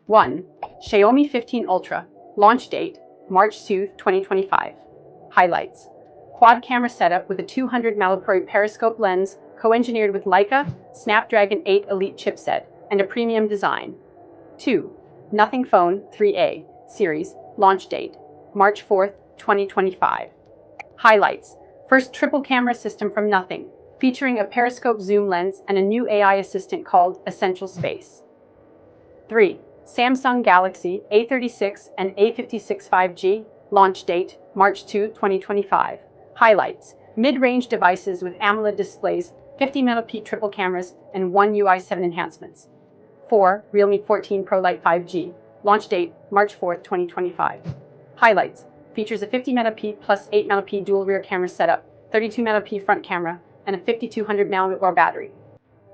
1. Xiaomi 15 Ultra. Launch date, March 2, 2025. Highlights. Quad camera setup with a 200-megapixel periscope lens, co-engineered with Leica, Snapdragon 8 Elite chipset, and a premium design. 2. Nothing Phone 3A series. Launch date, March 4, 2025. Highlights. First triple camera system from Nothing, featuring a periscope zoom lens and a new AI assistant called Essential Space. 3. Samsung Galaxy A36 and A56 5G. Launch date, March 2, 2025. Highlights. Mid-range devices with AMOLED displays, 50-megapixel triple cameras, and One UI 7 enhancements. 4. Realme 14 Pro Lite 5G. Launch date, March 4, 2025. Highlights. Features a 50-megapixel plus 8-megapixel dual rear camera setup, 32-megapixel front camera, and a 5200 mAh battery.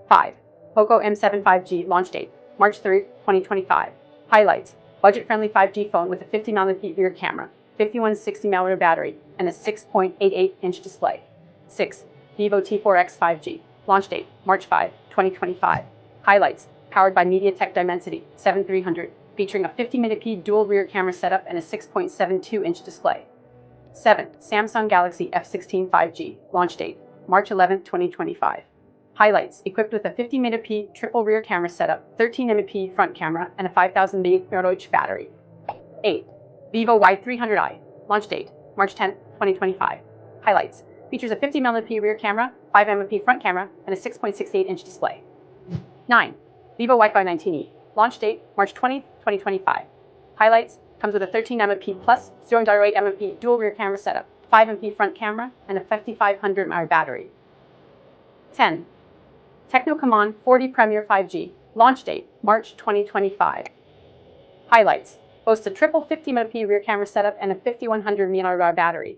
5. Poco M7 5G. Launch date, March 3, 2025. Highlights. Budget-friendly 5G phone with a 50-megapixel rear camera, 5160 mAh battery, and a 6.88-inch display. 6. Vivo T4X 5G. Launch date, March 5, 2025. Highlights. Powered by MediaTek Dimensity 7300, featuring a 50-megapixel dual rear camera setup and a 6.72-inch display. 7. Samsung Galaxy A56 5G. Launch date, March 11, 2025. Highlights. Equipped with a 50-megapixel triple rear camera setup, 13-megapixel front camera, and a 5000 mAh battery. 8. Vivo Y300i. Launch date, March 10, 2025. Highlights. Features a 50-megapixel rear camera, 5-megapixel front camera, and a 6.68-inch display. 9. Vivo Y519e. Launch date, March 20, 2025. Highlights. Comes with a 13-megapixel plus 0.8-megapixel dual rear camera setup, 5-megapixel front camera, and a 5500 mAh battery. 10. Tecno Camon 40 Premier 5G. Launch date, March 2025. Highlights. Boasts a triple 50-megapixel rear camera setup and a 5100 mAh battery.